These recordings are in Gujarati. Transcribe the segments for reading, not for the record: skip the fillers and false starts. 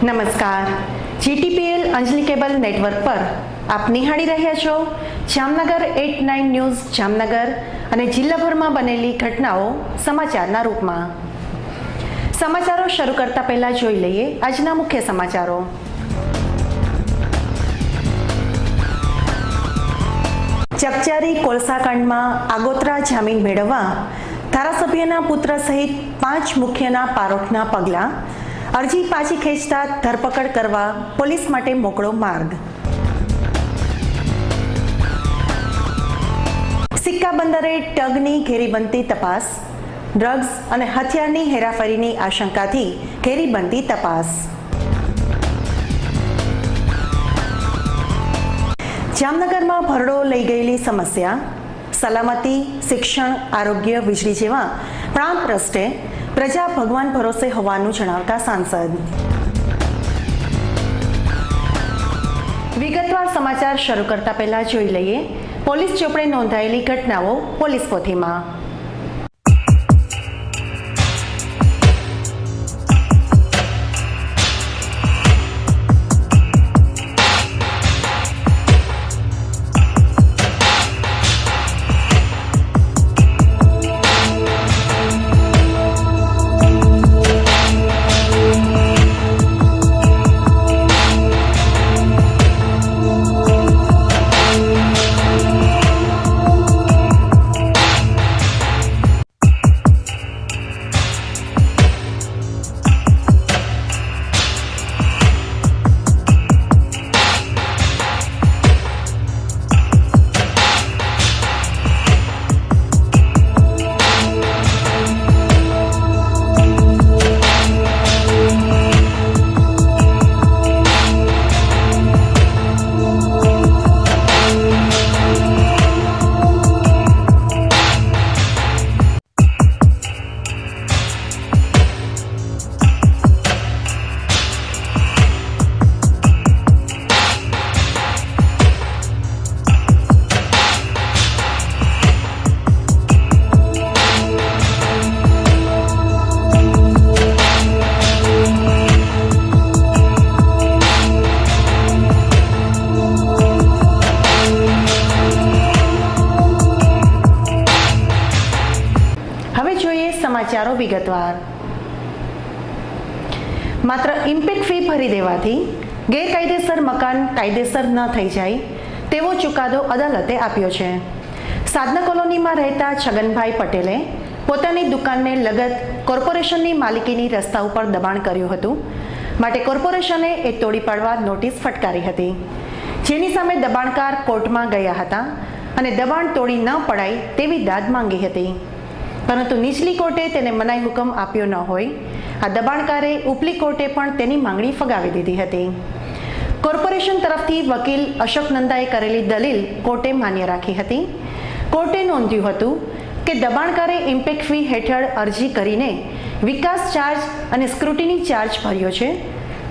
નમસ્કાર, GTPL અંજલિ કેબલ નેટવર્ક પર આપ નિહાળી રહ્યા છો જામનગર 89 ન્યૂઝ જામનગર અને જિલ્લાભરમાં બનેલી ઘટનાઓ સમાચારના રૂપમાં. સમાચારો શરૂ કરતા પહેલા જોઈ લઈએ આજના મુખ્ય સમાચારો. ચકચારી કોલસાકાંડમાં આગોતરા જામીન મેળવવા ધારાસભ્યના પુત્ર સહિત 5 મુખ્યના પારોઠના પગલાં. અરજી પાછી ખેંચતા ધરપકડ કરવા પોલીસ માટે મોકળો માર્ગ. સિક્કા બંદરે ટગની ઘેરી બનતી તપાસ. ડ્રગ્સ અને હથિયારની હેરાફેરીની આશંકાથી ઘેરી બનતી તપાસ. જામનગરમાં ભરડો લઈ ગયેલી સમસ્યા. સલામતી, શિક્ષણ, આરોગ્ય, વીજળી જેવા પ્રાણ પ્રશ્ને પ્રજા ભગવાન ભરોસે હોવાનું જણાવતા સાંસદ. વિગતવાર સમાચાર શરૂ કરતા પહેલા જોઈ લઈએ પોલીસ ચોપડે નોંધાયેલી ઘટનાઓ પોલીસ પોથીમાં. સમાચારો વિગતવાર. માત્ર ઇમ્પેક્ટ ફી ભરી દેવાથી ગેરકાયદેસર મકાન કાયદેસર ન થઈ જાય તેવો ચુકાદો અદાલતે આપ્યો છે. સાધના કોલોનીમાં રહેતા છગનભાઈ પટેલે પોતાની દુકાનને લગત કોર્પોરેશનની માલિકીની રસ્તા ઉપર દબાણ કર્યું હતું, માટે કોર્પોરેશને એ તોડી પાડવા નોટિસ ફટકારી હતી, જેની સામે દબાણકાર કોર્ટમાં ગયા હતા અને દબાણ તોડી ન પડાય તેવી દાદ માંગી હતી, પરંતુ નીચલી કોર્ટે તેને મનાઈ હુકમ આપ્યો ન હોય આ દબાણકારે ઉપલી કોર્ટે પણ તેની માંગણી ફગાવી દીધી હતી. કોર્પોરેશન તરફથી વકીલ અશોક નંદાએ કરેલી દલીલ કોર્ટે માન્ય રાખી હતી. કોર્ટે નોંધ્યું હતું કે દબાણકારે ઇમ્પેક્ટ ફી હેઠળ અરજી કરીને વિકાસ ચાર્જ અને સ્ક્રુટિની ચાર્જ ભર્યો છે,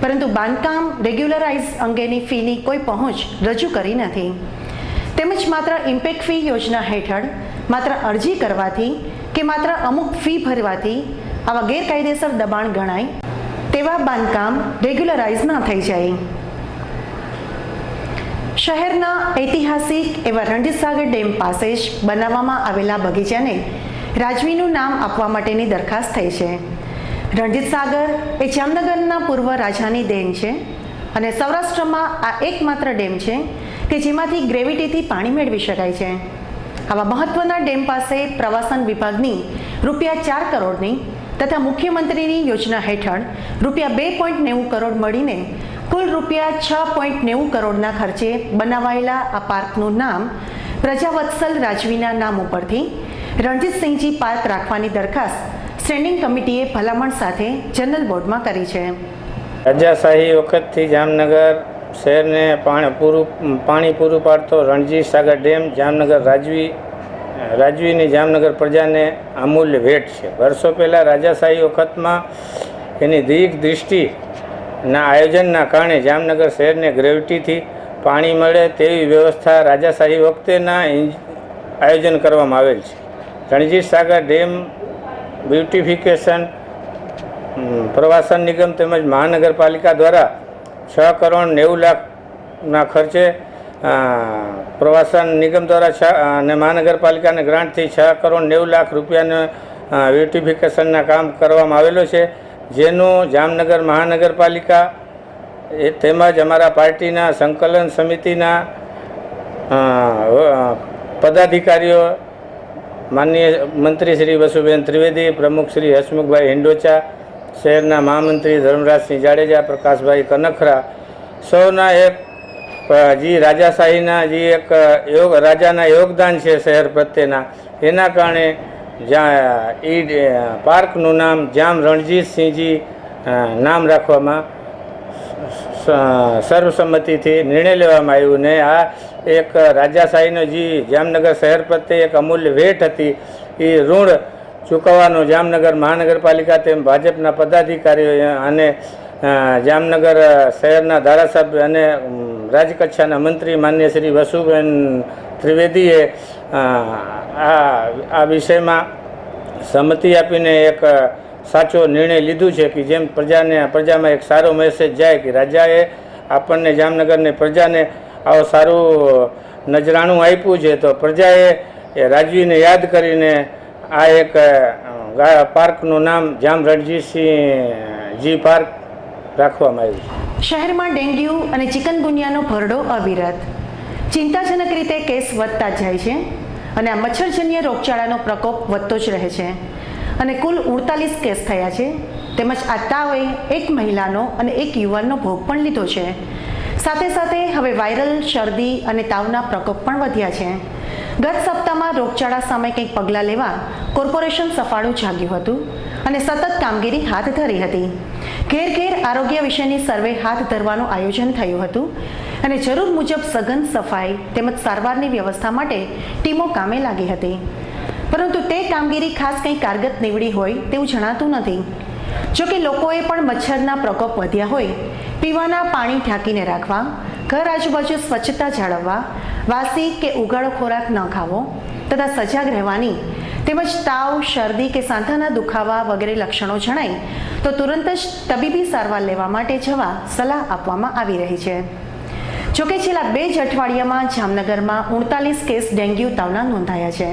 પરંતુ બાંધકામ રેગ્યુલરાઇઝ અંગેની ફીની કોઈ પહોંચ રજૂ કરી નથી. તેમજ માત્ર ઇમ્પેક્ટ ફી યોજના હેઠળ માત્ર અરજી કરવાથી કે માત્ર અમુક ફી ભરવાથી આવા ગેરકાયદેસર દબાણ ગણાય તેવા બાંધકામ રેગ્યુલરાઇઝ ન થઈ જાય. શહેરના ઐતિહાસિક એવા રણજીતસાગર ડેમ પાસે જ બનાવવામાં આવેલા બગીચાને રાજવીનું નામ આપવા માટેની દરખાસ્ત થઈ છે. રણજીતસાગર એ જામનગરના પૂર્વ રાજાની દેન છે અને સૌરાષ્ટ્રમાં આ એકમાત્ર ડેમ છે કે જેમાંથી ગ્રેવિટીથી પાણી મેળવી શકાય છે. આવા મહત્વના ડેમ પાસે પ્રવાસન વિભાગની ₹4 કરોડની તથા મુખ્યમંત્રીની યોજના હેઠળ ₹2.90 કરોડ મળીને કુલ ₹6.90 કરોડના ખર્ચે બનાવાયેલા આ પાર્કનું નામ પ્રજાવત્સલ રાજવીના નામ ઉપરથી રણજીતસિંહજી પાર્ક રાખવાની દરખાસ્ત સ્ટેન્ડિંગ કમિટીએ ભલામણ સાથે જનરલ બોર્ડમાં કરી છે. રાજાશાહી વખતથી જામનગર શહેરને પાણી પૂરું પાડતો રણજીતસાગર ડેમ જામનગર રાજવીની જામનગર પ્રજાને અમૂલ્ય ભેટ છે. વર્ષો પહેલાં રાજાશાહી વખતમાં એની દીર્ઘ દૃષ્ટિના આયોજનના કારણે જામનગર શહેરને ગ્રેવિટીથી પાણી મળે તેવી વ્યવસ્થા રાજાશાહી વખતેના આયોજન કરવામાં આવેલ છે. રણજીતસાગર ડેમ બ્યુટિફિકેશન પ્રવાસન નિગમ તેમજ મહાનગરપાલિકા દ્વારા 6 કરોડ 90 લાખના ખર્ચે પ્રવાસન નિગમ દ્વારા અને મહાનગરપાલિકાને ગ્રાન્ટથી 6 કરોડ 90 લાખ રૂપિયાનું બ્યુટિફિકેશનના કામ કરવામાં આવેલો છે, જેનું જામનગર મહાનગરપાલિકા તેમજ અમારા પાર્ટીના સંકલન સમિતિના પદાધિકારીઓ માનનીય મંત્રી શ્રી વસુબેન ત્રિવેદી, પ્રમુખ શ્રી હસમુખભાઈ હિંડોચા, શહેરના મહામંત્રી ધર્મરાજસિંહ જાડેજા, પ્રકાશભાઈ કનખરા સૌના એક રાજાશાહીના એક રાજાના યોગદાન છે શહેર પ્રત્યેના, એના કારણે પાર્કનું નામ જામ રણજીતસિંહજી નામ રાખવામાં સર્વસંમતિથી નિર્ણય લેવામાં આવ્યું ને આ એક રાજાશાહીનો જામનગર શહેર પ્રત્યે એક અમૂલ્ય ભેટ હતી, એ ઋણ ચૂકવવાનો જામનગર મહાનગરપાલિકા તેમ ભાજપના પદાધિકારીઓ અને જામનગર શહેરના ધારાસભ્ય અને રાજકક્ષાના મંત્રી માન્ય શ્રી વસુબેન ત્રિવેદીએ આ વિષયમાં સંમતિ આપીને એક સાચો નિર્ણય લીધું છે કે જેમ પ્રજામાં એક સારો મેસેજ જાય કે રાજાએ આપણને જામનગરની પ્રજાને આવું સારું નજરાણું આપ્યું છે, તો પ્રજાએ રાજવીને યાદ કરીને આ એક પાર્કનું નામ જામ રણજીતસિંહજી પાર્ક રાખવામાં આવ્યું છે. શહેરમાં ડેન્ગ્યુ અને ચિકનગુનિયાનો ભરડો અવિરત, ચિંતાજનક રીતે કેસ વધતા જાય છે અને આ મચ્છરજન્ય રોગચાળાનો પ્રકોપ વધતો જ રહે છે અને કુલ 48 કેસ થયા છે. તેમજ આ તાવે એક મહિલાનો અને એક યુવાનનો ભોગ પણ લીધો છે. સાથે સાથે હવે વાયરલ શરદી અને તાવના પ્રકોપ પણ વધ્યા છે. ગત સપ્તાહમાં રોગચાળા સામે કંઈક પગલાં લેવા કોર્પોરેશન સફાળું જાગ્યું હતું અને સતત કામગીરી હાથ ધરી હતી. ઘેર ઘેર આરોગ્ય વિશેની સર્વે હાથ ધરવાનું આયોજન થયું હતું અને જરૂર મુજબ સઘન સફાઈ તેમજ સારવારની વ્યવસ્થા માટે ટીમો કામે લાગી હતી. પરંતુ તે કામગીરી ખાસ કંઈ કારગત નીવડી હોય તેવું જણાતું નથી. જોકે લોકોએ પણ મચ્છરના પ્રકોપ વધ્યા હોય પીવાના પાણી ઢાંકીને રાખવા, ઘર આજુબાજુ સ્વચ્છતા જાળવવા, વાસી કે ઉગાડો ખોરાક ન ખાવો તથા સજાગ રહેવાની તેમજ તાવ, શરદી કે સાંધાના દુખાવા વગેરે લક્ષણો જણાય તો તુરંત જ તબીબી સારવાર લેવા માટે જવા સલાહ આપવામાં આવી રહી છે. જોકે છેલ્લા 2 જ અઠવાડિયામાં જામનગરમાં 39 કેસ ડેન્ગ્યુ તાવના નોંધાયા છે.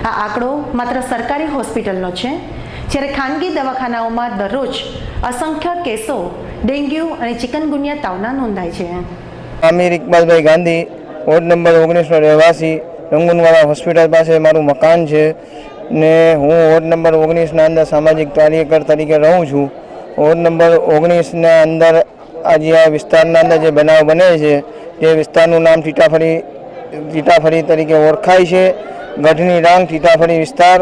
આ આંકડો માત્ર સરકારી હોસ્પિટલનો છે, જ્યારે ખાનગી દવાખાનાઓમાં દરરોજ અસંખ્ય કેસો ડેન્ગ્યુ અને ચિકનગુનિયા તાવના નોંધાય છે. આમિર ઇકબાલભાઈ ગાંધી, વોર્ડ નંબર 19નો રહેવાસી, રંગુનવાડા હોસ્પિટલ પાસે મારું મકાન છે ને હું વોર્ડ નંબર 19ના અંદર સામાજિક કાર્યકર તરીકે રહું છું. વોર્ડ નંબર 19ના અંદર આજે આ વિસ્તારના અંદર જે બનાવ બને છે તે વિસ્તારનું નામ ટીટાફળી તરીકે ઓળખાય છે. ગઢની ડાંગ ટીટાફળી વિસ્તાર.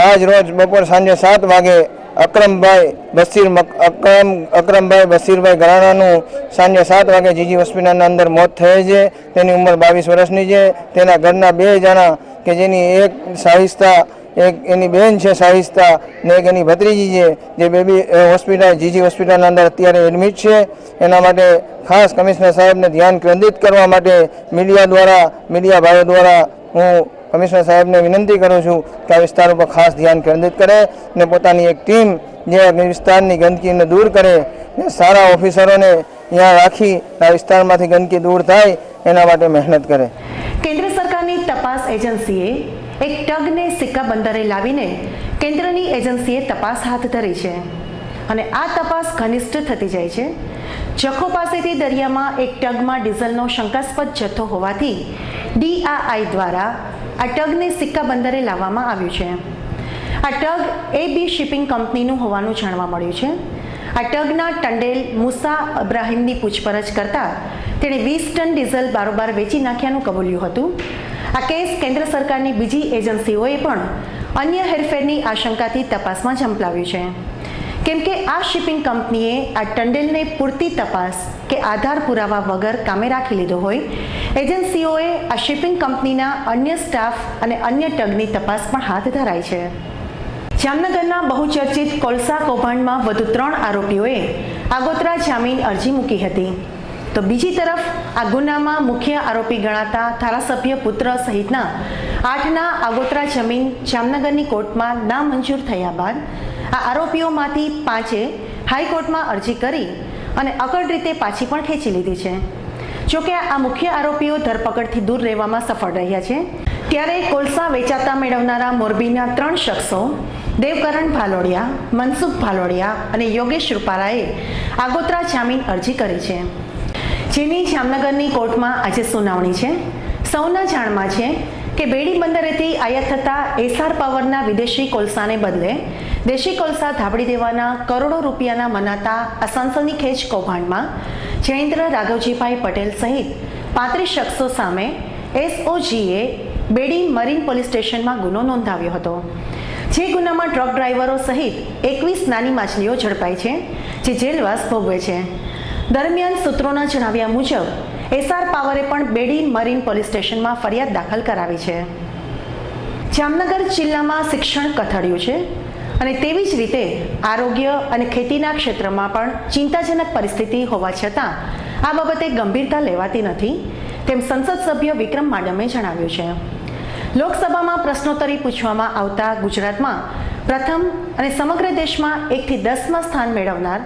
આજ રોજ બપોર સાંજે 7 વાગે અકરમભાઈ બશીરભાઈ ગરાણાનું સાંજે 7 વાગે જીજી હોસ્પિટલના અંદર મોત થયેલ છે. તેની ઉંમર 22 વર્ષની છે. તેના ઘરના 2 જણા કે જેની એક સાહિસ્તા, એક એની બહેન છે સાહિસ્તા ને એક એની ભત્રીજી છે, જે બેબી હોસ્પિટલ જીજી હોસ્પિટલના અંદર અત્યારે એડમિટ છે. એના માટે ખાસ કમિશનર સાહેબને ધ્યાન કેન્દ્રિત કરવા માટે મીડિયા ભાઈઓ દ્વારા હું કમિશનર સાહેબને વિનંતી કરું છું કે આ વિસ્તાર ઉપર ખાસ ધ્યાન કેન્દ્રિત કરે ને પોતાની એક ટીમ જે વિસ્તારની ગંદકીને દૂર કરે ને સારા ઓફિસરોને અહીંયા રાખી આ વિસ્તારમાંથી ગંદકી દૂર થાય એના માટે મહેનત કરે. કેન્દ્ર સરકારની તપાસ એજન્સીએ એક ટગને સિક્કા બંદરે લાવીને કેન્દ્રની એજન્સીએ તપાસ હાથ ધરી છે અને આ તપાસ ઘનિષ્ઠ થતી જાય છે. જખો પાસેથી દરિયામાં એક ટગમાં ડીઝલનો શંકાસ્પદ જથ્થો હોવાથી DRI દ્વારા આ ટગને સિક્કા બંદરે લાવવામાં આવ્યું છે. આ ટગ AB શિપિંગ કંપનીનું હોવાનું જાણવા મળ્યું છે. આ ટગના ટંડેલ મુસા અબ્રાહિમની પૂછપરછ કરતા તેણે 20 ટન ડીઝલ બારોબાર વેચી નાખ્યાનું કબૂલ્યું હતું. આ કેસ કેન્દ્ર સરકારની બીજી એજન્સીઓએ પણ અન્ય હેરફેરની આશંકાથી તપાસમાં ઝંપલાવ્યું છે. કેમ કે આ શિપિંગ કંપનીએ આ ટંડેલને પૂરતી તપાસ કે આધાર પુરાવા વગર કામે રાખી લીધો હોય, એજન્સીઓએ આ શિપિંગ કંપનીના અન્ય સ્ટાફ અને અન્ય ટગની તપાસ પણ હાથ ધરાઈ છે. જામનગરના બહુચર્ચિત કોલસા કૌભાંડમાં વધુ 3 આરોપીઓએ આગોતરા જામીન અરજી મૂકી હતી. તો બીજી તરફ આ ગુનામાં મુખ્ય આરોપી ગણાતા ધારાસભ્ય પુત્ર સહિતના 8ના આગોતરા જામીન જામનગરની કોર્ટમાં નામંજૂર થયા બાદ આ આરોપીઓમાંથી 5એ હાઈકોર્ટમાં અરજી કરી અને અકડ રીતે પાછી પણ ખેંચી લીધી છે. જોકે આ મુખ્ય આરોપીઓ ધરપકડથી દૂર રહેવામાં સફળ રહ્યા છે. ત્યારે કોલસા વેચાતા મેળવનારા મોરબીના 3 શખ્સો દેવકરણ ભાલોડિયા, મનસુખ ભાલોડિયા અને યોગેશ રૂપાલાએ આગોતરા જામીન અરજી કરી છે, જેની જામનગરની કોર્ટમાં આજે સુનાવણી છે. સૌના જાણમાં છે કે બેડી બંદરેથી આયાત થતા એસઆર પાવરના વિદેશી કોલસાને બદલે દેશી કોલસા ધાબળી દેવાના કરોડો રૂપિયાના મનાતા આ સનસનીખેજ કૌભાંડમાં જયેન્દ્ર રાઘવજીભાઈ પટેલ સહિત 35 શખ્સો સામે એસઓજીએ બેડી મરીન પોલીસ સ્ટેશનમાં ગુનો નોંધાવ્યો હતો. જે ગુનામાં ટ્રક ડ્રાઈવરો સહિત 21 નાની માછલીઓ ઝડપાઈ છે, જે જેલવાસ ભોગવે છે. દરમિયાન સૂત્રોના જણાવ્યા મુજબ એસઆર પાવરે પણ બેડી મરીન પોલીસ સ્ટેશનમાં ફરિયાદ દાખલ કરાવી છે. જામનગર જિલ્લામાં શિક્ષણ કથળ્યું છે અને તેવી જ રીતે આરોગ્ય અને ખેતીના ક્ષેત્રમાં પણ ચિંતાજનક પરિસ્થિતિ હોવા છતાં આ બાબતે ગંભીરતા લેવાતી નથી, તેમ સંસદ સભ્ય વિક્રમ માડમે જણાવ્યું છે. લોકસભામાં પ્રશ્નોત્તરી પૂછવામાં આવતા ગુજરાતમાં પ્રથમ અને સમગ્ર દેશમાં 1 થી 10માં સ્થાન મેળવનાર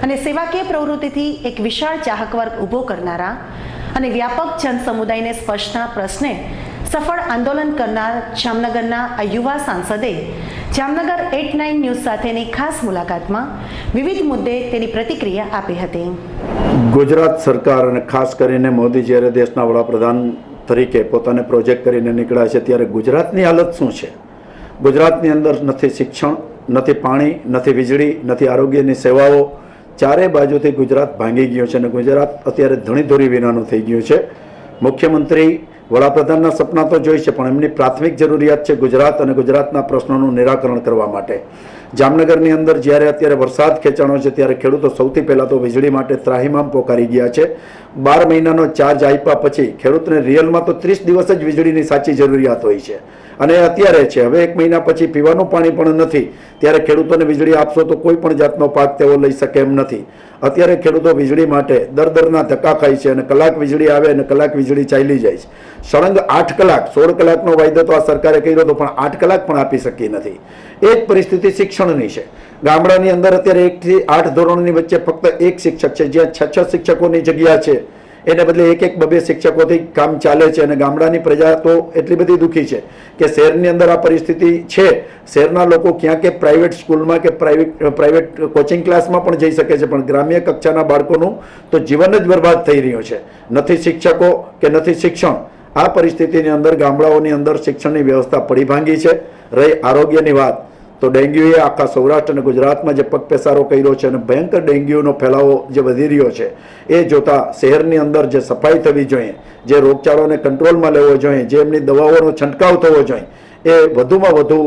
અને સેવાકીય પ્રવૃત્તિથી એક વિશાળ ચાહક વર્ગ ઊભો કરનારા અને વ્યાપક જન સમુદાયને સ્પર્શના પ્રશ્ને સફળ આંદોલન કરનાર જામનગરના આ યુવા સાંસદે જામનગર 89 ન્યૂઝ સાથેની ખાસ મુલાકાતમાં વિવિધ મુદ્દે તેની પ્રતિક્રિયા આપી હતી. ગુજરાત સરકાર અને ખાસ કરીને મોદી જ્યારે દેશના વડાપ્રધાન તરીકે પોતાને પ્રોજેક્ટ કરીને નીકળ્યા છે, ત્યારે ગુજરાતની હાલત શું છે? ગુજરાતની અંદર નથી શિક્ષણ, નથી પાણી, નથી વીજળી, નથી આરોગ્યની સેવાઓ. ચારે બાજુથી ગુજરાત ભાંગી ગયું છે અને ગુજરાત અત્યારે ધણીધોરી વિનાનું થઈ ગયું છે. મુખ્યમંત્રી વડાપ્રધાનના સપના તો જોઈ છે, પણ એમની પ્રાથમિક જરૂરિયાત છે ગુજરાત અને ગુજરાતના પ્રશ્નોનું નિરાકરણ કરવા માટે. જામનગરની અંદર જ્યારે અત્યારે વરસાદ ખેંચાણો છે, ત્યારે ખેડૂતો સૌથી પહેલાં તો વીજળી માટે ત્રાહિમામ પોકારી ગયા છે. 12 મહિનાનો ચાર્જ આપ્યા પછી ખેડૂતને રિયલમાં તો 30 દિવસ જ વીજળીની સાચી જરૂરિયાત હોય છે અને અત્યારે છે. હવે 1 મહિના પછી પીવાનું પાણી પણ નથી, ત્યારે ખેડૂતોને વીજળી આપશો તો કોઈ પણ જાતનો પાક તેઓ લઈ શકે એમ નથી. અત્યારે ખેડૂતો વીજળી માટે દરના ધક્કા ખાય છે અને કલાક વીજળી આવે અને કલાક વીજળી ચાલી જાય છે. સળંગ 8 કલાક 16 કલાકનો વાયદો તો આ સરકારે કર્યો હતો, પણ 8 કલાક પણ આપી શકી નથી. એ જ પરિસ્થિતિ શિક્ષણની છે. ગામડાની અંદર અત્યારે 1 થી 8 ધોરણની વચ્ચે ફક્ત 1 શિક્ષક છે, જ્યાં 6 શિક્ષકોની જગ્યા છે એને બદલે 1-2 શિક્ષકોથી કામ ચાલે છે. અને ગામડાની પ્રજા તો એટલી બધી દુઃખી છે કે શહેરની અંદર આ પરિસ્થિતિ છે. શહેરના લોકો ક્યાં કે પ્રાઇવેટ સ્કૂલમાં કે પ્રાઇવેટ કોચિંગ ક્લાસમાં પણ જઈ શકે છે, પણ ગ્રામ્ય કક્ષાના બાળકોનું તો જીવન જ બરબાદ થઈ રહ્યું છે. નથી શિક્ષકો કે નથી શિક્ષણ. આ પરિસ્થિતિની અંદર ગામડાઓની અંદર શિક્ષણની વ્યવસ્થા પડી ભાંગી છે. રહી આરોગ્યની વાત, તો ડેન્ગ્યુએ આખા સૌરાષ્ટ્ર અને ગુજરાતમાં જે પગપેસારો કર્યો છે અને ભયંકર ડેન્ગ્યુનો ફેલાવો જે વધી રહ્યો છે, એ જોતા શહેરની અંદર જે સફાઈ થવી જોઈએ, જે રોગચાળોને કંટ્રોલમાં લેવો જોઈએ, જે એમની દવાઓનો છંટકાવ થવો જોઈએ, એ વધુમાં વધુ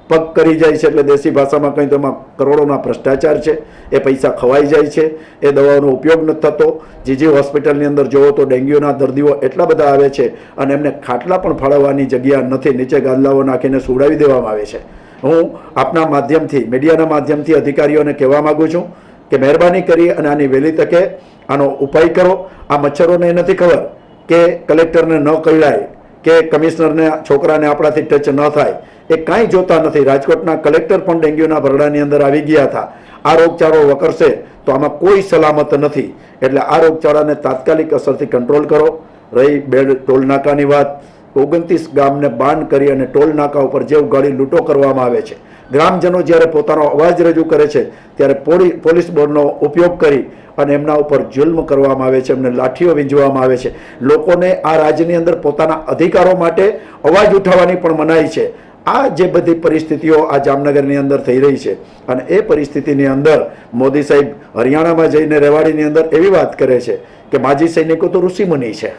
પગ કરી જાય છે. એટલે દેશી ભાષામાં કંઈ તો એમાં કરોડોના ભ્રષ્ટાચાર છે, એ પૈસા ખવાઈ જાય છે, એ દવાઓનો ઉપયોગ નથી થતો. જીજી હોસ્પિટલની અંદર જોવો તો ડેન્ગ્યુના દર્દીઓ એટલા બધા આવે છે અને એમને ખાટલા પણ ફાળવવાની જગ્યા નથી, નીચે ગાદલાઓ નાખીને સુવડાવી દેવામાં આવે છે. હું આપના માધ્યમથી, મીડિયાના માધ્યમથી અધિકારીઓને કહેવા માગું છું કે મહેરબાની કરી અને આની વહેલી તકે આનો ઉપાય કરો. આ મચ્છરોને નથી ખબર કે કલેક્ટરને ન કહેવાય કે કમિશનરને છોકરાને આપણાથી ટચ ન થાય, એ કાંઈ જોતા નથી. રાજકોટના કલેક્ટર પણ ડેન્ગ્યુના ભરડાની અંદર આવી ગયા હતા. આ રોગચાળો વકરશે તો આમાં કોઈ સલામત નથી. એટલે આ રોગચાળાને તાત્કાલિક અસરથી કંટ્રોલ કરો. રહી બેડ ટોલ નાકાની વાત, 29 ગામને બાન કરી અને ટોલ નાકા ઉપર જે ઉગાડી લૂંટો કરવામાં આવે છે. ગ્રામજનો જ્યારે પોતાનો અવાજ રજૂ કરે છે, ત્યારે પોલીસ બળનો ઉપયોગ કરી અને એમના ઉપર જુલ્મ કરવામાં આવે છે, એમને લાઠીઓ વીંજવામાં આવે છે. લોકોને આ રાજ્યની અંદર પોતાના અધિકારો માટે અવાજ ઉઠાવવાની પણ મનાઈ છે. આ જે બધી પરિસ્થિતિઓ આ જામનગરની અંદર થઈ રહી છે, અને એ પરિસ્થિતિની અંદર મોદી સાહેબ હરિયાણામાં જઈને રેવાડીની અંદર એવી વાત કરે છે કે માજી સૈનિકો તો ઋષિમુનિ છે,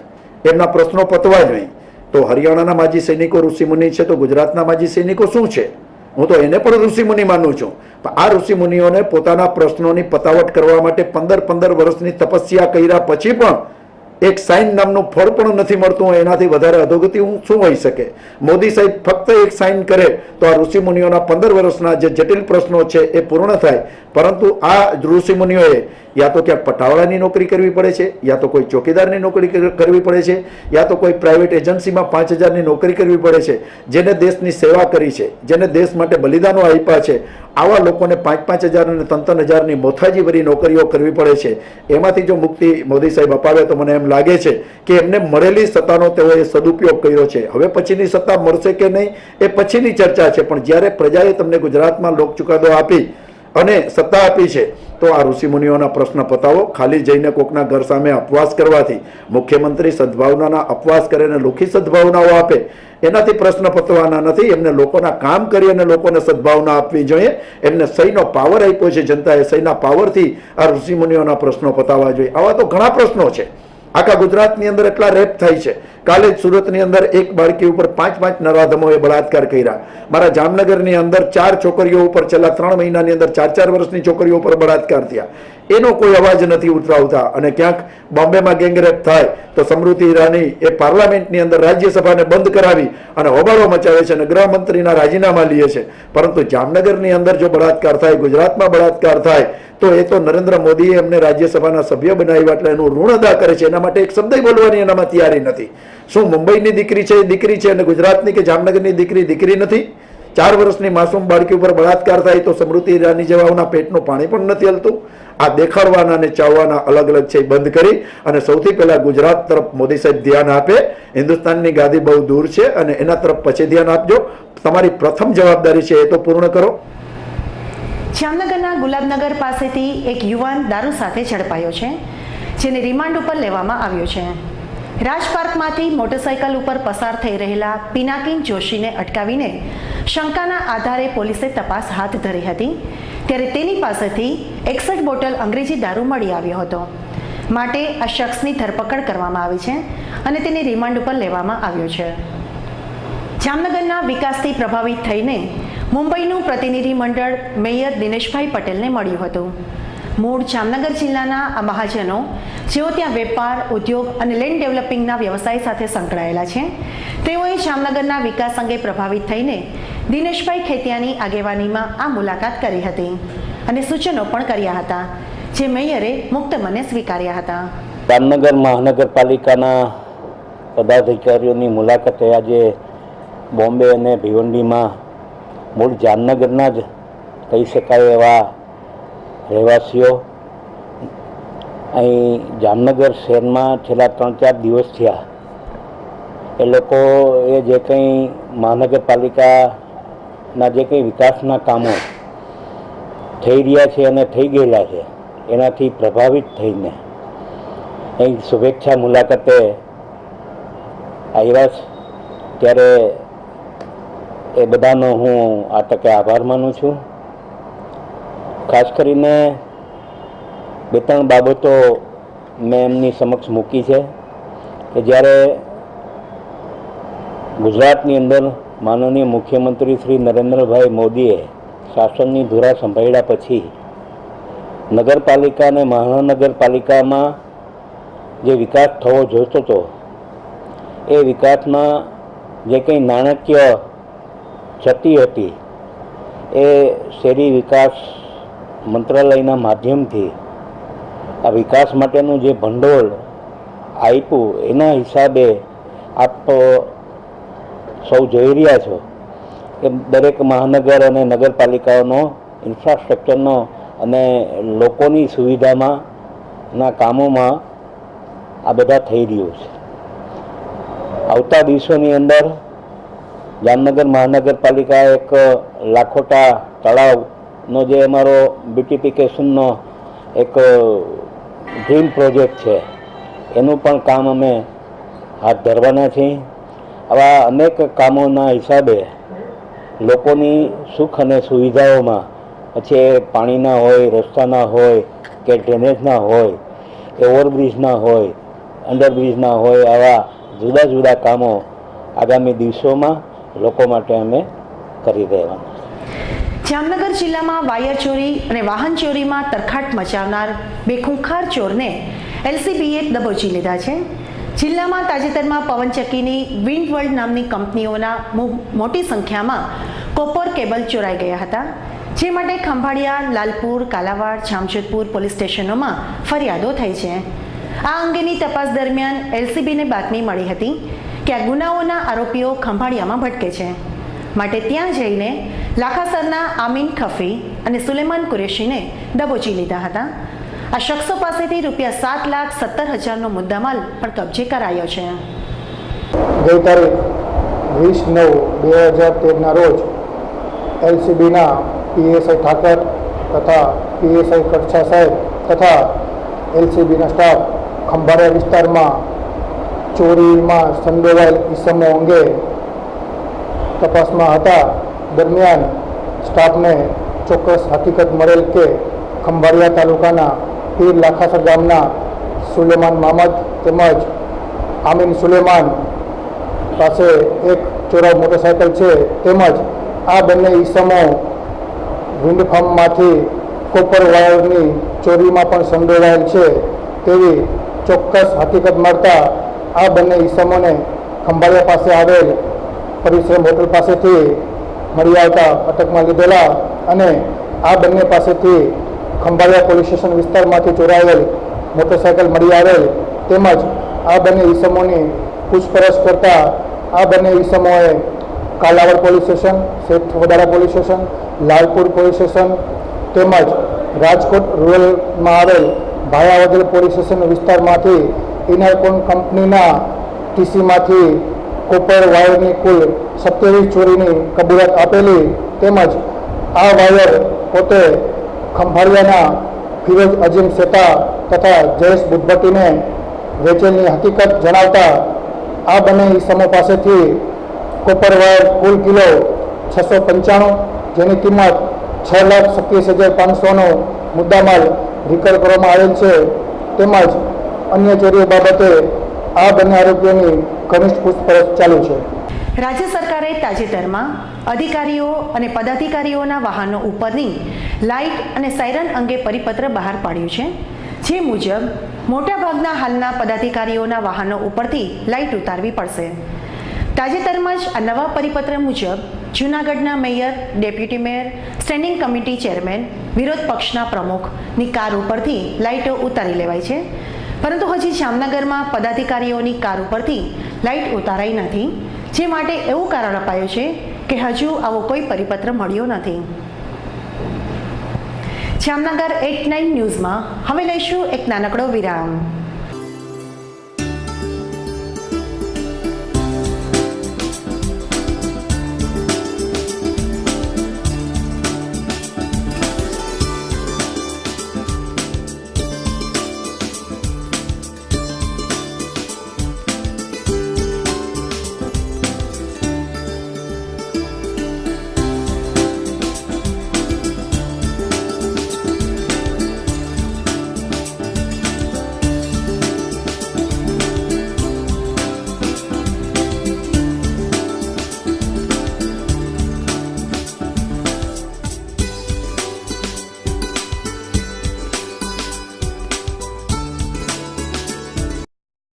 એમના પ્રશ્નો પતવા જ નહીં. તો હરિયાણાના માજી સૈનિકો ઋષિમુનિ છે, તો ગુજરાતના માજી સૈનિકો શું છે? હું તો એને પણ ઋષિમુનિ માનું છું. પણ આ ઋષિમુનિઓને પોતાના પ્રશ્નોની પતાવટ કરવા માટે 15 વર્ષની તપસ્યા કર્યા પછી પણ એક સાઇન નામનું ફળ પણ નથી મળતું. એનાથી વધારે અધોગતિ શું હોઈ શકે? મોદી સાહેબ ફક્ત એક સાઇન કરે તો આ ઋષિમુનિઓના 15 વર્ષના જે જટિલ પ્રશ્નો છે એ પૂર્ણ થાય. પરંતુ આ ઋષિમુનિઓએ યા તો ક્યાંક પટાવાળાની નોકરી કરવી પડે છે, યા તો કોઈ ચોકીદારની નોકરી કરવી પડે છે, યા તો કોઈ પ્રાઇવેટ એજન્સીમાં 5,000ની નોકરી કરવી પડે છે. જેને દેશની સેવા કરી છે, જેને દેશ માટે બલિદાનો આપ્યા છે, આવા લોકોને 5,000 અને 3,000ની મોથાજીભરી નોકરીઓ કરવી પડે છે. એમાંથી જો મુક્તિ મોદી સાહેબ અપાવે તો મને એમ લાગે છે કે એમને મળેલી સત્તાનો તેઓએ સદુપયોગ કર્યો છે. હવે પછીની સત્તા મળશે કે નહીં એ પછીની ચર્ચા છે, પણ જ્યારે પ્રજાએ તમને ગુજરાતમાં લોક ચુકાદો આપી અને સત્તા આપી છે તો આ ઋષિમુનિઓના પ્રશ્ન પતાવો. ખાલી જઈને કોકના ઘર સામે અપવાસ કરવાથી, મુખ્યમંત્રી સદભાવનાના અપવાસ કરે અને લુખી સદભાવનાઓ આપે, એનાથી પ્રશ્ન પતવાના નથી. એમને લોકોના કામ કરી અને લોકોને સદભાવના આપવી જોઈએ. એમને સહીનો પાવર આપ્યો છે જનતાએ, સહીના પાવરથી આ ઋષિમુનિઓના પ્રશ્નો પતાવવા જોઈએ. આવા તો ઘણા પ્રશ્નો છે. આખા ગુજરાતની અંદર એટલા રેપ થાય છે. કાલે જ સુરતની અંદર એક બાળકી ઉપર 5 નરાધમોએ બળાત્કાર કર્યા. મારા જામનગરની અંદર 4 છોકરીઓ ઉપર છેલ્લા 3 મહિનાની અંદર 4 વર્ષની છોકરીઓ ઉપર બળાત્કાર થયા. એનો કોઈ અવાજ નથી ઉઠાવતા. અને ક્યાંક બોમ્બેમાં ગેંગરેપ થાય તો સ્મૃતિ ઈરાની એ પાર્લામેન્ટની અંદર રાજ્યસભાને બંધ કરાવી અને હોબાળો મચાવે છે અને ગૃહમંત્રીના રાજીનામા લે છે. પરંતુ જામનગરની અંદર જો બળાત્કાર થાય, ગુજરાતમાં બળાત્કાર થાય તો એ તો નરેન્દ્ર મોદીએ એમને રાજ્યસભાના સભ્ય બનાવ્યા એટલે એનું ઋણ અદા કરે છે. એના માટે એક શબ્દ બોલવાની એનામાં તૈયારી નથી. શું મુંબઈની દીકરી છે એ દીકરી છે અને ગુજરાતની કે જામનગરની દીકરી નથી? 4 વર્ષની માસૂમ બાળકી ઉપર બળાત્કાર થાય તો સ્મૃતિ ઈરાની જેવાઓના પેટનું પાણી પણ નથી હલતું. આ દેખાડવાના અને ચાવવાના અલગ અલગ છે, બંધ કરી અને સૌથી પહેલા ગુજરાત તરફ મોદી સાહેબ ધ્યાન આપે. હિન્દુસ્તાનની ગાદી બહુ દૂર છે અને એના તરફ પછી ધ્યાન આપજો. તમારી પ્રથમ જવાબદારી છે એ તો પૂર્ણ કરો. જામનગરના ગુલાબનગર પાસેથી એક યુવાન દારૂ સાથે ઝડપાયો છે, જેને રિમાન્ડ ઉપર લેવામાં આવ્યો છે. રાજપાર્કમાંથી મોટરસાયકલ ઉપર પસાર થઈ રહેલા પિનાકીન જોશીને અટકાવીને શંકાના આધારે પોલીસે તપાસ હાથ ધરી હતી. ત્યારે તેની પાસેથી 61 બોટલ અંગ્રેજી દારૂ મળી આવ્યો હતો. માટે આ શખ્સની ધરપકડ કરવામાં આવી છે અને તેને રિમાન્ડ ઉપર લેવામાં આવ્યો છે. જામનગરના વિકાસથી પ્રભાવિત થઈને મુંબઈનું પ્રતિનિધિ મંડળ મેયર દિનેશભાઈ પટેલને મળ્યું હતું. મૂળ જામનગર જિલ્લાના આ મહાજનો જેઓ ત્યાં વેપાર, ઉદ્યોગ અને લેન્ડ ડેવલપિંગના વ્યવસાય સાથે સંકળાયેલા છે, તેઓએ જામનગરના વિકાસ અંગે પ્રભાવિત થઈને દિનેશભાઈ ખેતિયાની આગેવાનીમાં આ મુલાકાત કરી હતી અને સૂચનો પણ કર્યા હતા, જે મેયરે મુક્ત મને સ્વીકાર્યા હતા. જામનગર મહાનગરપાલિકાના પદાધિકારીઓની મુલાકાતે આજે બોમ્બે અને ભિવંડીમાં મૂળ જામનગરના જ કહી શકાય એવા રહેવાસીઓ અહીં જામનગર શહેરમાં છેલ્લા 3-4 દિવસ થયા એ લોકોએ જે કંઈ મહાનગરપાલિકાના જે કંઈ વિકાસના કામો થઈ રહ્યા છે અને થઈ ગયેલા છે એનાથી પ્રભાવિત થઈને અહીં શુભેચ્છા મુલાકાતે આવ્યા છે. ત્યારે એ બધાનો હું આ તકે આભાર માનું છું. ખાસ કરીને 2-3 બાબતો મેં એમની સમક્ષ મૂકી છે કે જ્યારે ગુજરાતની અંદર માનનીય મુખ્યમંત્રી શ્રી નરેન્દ્રભાઈ મોદીએ શાસનની ધુરા સંભાળ્યા પછી નગરપાલિકા અને મહાનગરપાલિકામાં જે વિકાસ થવો જોઈતો હતો એ વિકાસમાં જે કંઈ નાણાકીય ક્ષતિ હતી એ શહેરી વિકાસ મંત્રાલયના માધ્યમથી આ વિકાસ માટેનું જે ભંડોળ આપ્યું એના હિસાબે આપ સૌ જોઈ રહ્યા છો કે દરેક મહાનગર અને નગરપાલિકાઓનો ઇન્ફ્રાસ્ટ્રક્ચરનો અને લોકોની સુવિધામાં ના કામોમાં આ બધા થઈ રહ્યું છે. આવતા દિવસોની અંદર જામનગર મહાનગરપાલિકા એક લાખોટા તળાવનો જે અમારો બ્યુટિફિકેશનનો એક ડ્રીમ પ્રોજેક્ટ છે એનું પણ કામ અમે હાથ ધરવાના છીએ. આવા અનેક કામોના હિસાબે લોકોની સુખ અને સુવિધાઓમાં પછી પાણીના હોય, રસ્તાના હોય કે ડ્રેનેજના હોય કે ઓવરબ્રિજના હોય, અંડરબ્રિજના હોય, આવા જુદા જુદા કામો આગામી દિવસોમાં લોકો માટે અમે કરી દેવાના. જામનગર જિલ્લામાં વાયર ચોરી અને વાહન ચોરીમાં તરખાટ મચાવનાર 2 ખૂંખાર ચોરને એલસીબીએ દબોચી લીધા છે. જિલ્લામાં તાજેતરમાં પવનચક્કીની વિન્ડ વર્લ્ડ નામની કંપનીઓના મોટી સંખ્યામાં કોપર કેબલ ચોરાઈ ગયા હતા, જે માટે ખંભાળિયા, લાલપુર, કાલાવાડ, જામજોધપુર પોલીસ સ્ટેશનોમાં ફરિયાદો થઈ છે. આ અંગેની તપાસ દરમિયાન એલસીબીને બાતમી મળી હતી કે આ ગુનાઓના આરોપીઓ ખંભાળિયામાં ભટકે છે, માટે ત્યાં જઈને લાખાસરના આમીન ખફી અને સુલેમાન કુરેશીને દબોચી લીધા હતા. આ શખ્સો પાસેથી ₹7,17,000નો મુદ્દામાલ પણ કબજે કરાયો છે. ગઈ તારીખ 20/9/2013ના રોજ એલસીબીના પીએસઆઈ ઠાકર તથા પીએસઆઈ કચ્છા સાહેબ તથા એલસીબીના સ્ટાફ ખંભાળિયા વિસ્તારમાં ચોરીમાં સંડોવાયેલ ઈસમો અંગે તપાસમાં હતા. દરમિયાન સ્ટાફને ચોક્કસ હકીકત મળેલ કે ખંભાળિયા તાલુકાના પીર લાખાસર ગામના સુલેમાન મામદ તેમજ આમીન સુલેમાન પાસે એક ચોરાવ મોટરસાયકલ છે, તેમજ આ બંને ઈસમો વિન્ડ ફાર્મમાંથી કોપર વાયરની ચોરીમાં પણ સંડોવાયેલ છે તેવી ચોક્કસ હકીકત મળતા આ બંને ઈસમોને ખંભાળિયા પાસે આવેલ પરિશ્રમ હોટલ પાસેથી મળી આવતા અટકમાં લીધેલા અને આ બંને પાસેથી ખંભાળિયા પોલીસ સ્ટેશન વિસ્તારમાંથી ચોરાયેલ મોટરસાયકલ મળી આવેલ તેમજ આ બંને ઈસમોની પૂછપરછ કરતા આ બંને ઈસમોએ કાલાવડ પોલીસ સ્ટેશન, શેઠ Vadala police station, Lalpur police station તેમજ રાજકોટ રૂરલમાં આવેલ ભાયાવદર પોલીસ સ્ટેશન વિસ્તારમાંથી ઇનારકોન કંપનીના ટીસીમાંથી કોપર વાયરની કુલ 27 ચોરીની કબૂલાત આપેલી તેમજ આ વાયર પોતે ખંભાળિયાના ફિરોજ અજીમ શેતા તથા જયેશ બુદ્ધભટ્ટીને વેચેલની હકીકત જણાવતા આ બંને ઈસમો પાસેથી કોપર વાયર કુલ કિલો 695 જેની કિંમત 6,27,500નો મુદ્દામાલ રિકવર કરવામાં આવેલ છે તેમજ અન્ય ચોરીઓ બાબતે આ બંને આરોપીઓની ઘનિષ્ઠ પૂછપરછ ચાલુ છે. રાજ્ય સરકારે તાજેતરમાં અધિકારીઓ અને પદાધિકારીઓના વાહનો ઉપરની લાઇટ અને સાયરન અંગે પરિપત્ર બહાર પાડ્યું છે. જે મુજબ મોટાભાગના હાલના પદાધિકારીઓના વાહનો ઉપરથી લાઇટ ઉતારવી પડશે. તાજેતરમાં જ આ નવા પરિપત્ર મુજબ જૂનાગઢના mayor, deputy mayor, standing committee chairman, વિરોધ પક્ષના પ્રમુખની કાર ઉપરથી લાઇટો ઉતારી લેવાય છે, પરંતુ હજી જામનગરમાં પદાધિકારીઓની કાર ઉપરથી લાઇટ ઉતારાઈ નથી. જે માટે એવું કારણ અપાયું છે કે હજુ આવો કોઈ પરિપત્ર મળ્યો નથી. જામનગર 8/9 ન્યૂઝમાં હવે લઈશું એક નાનકડો વિરામ.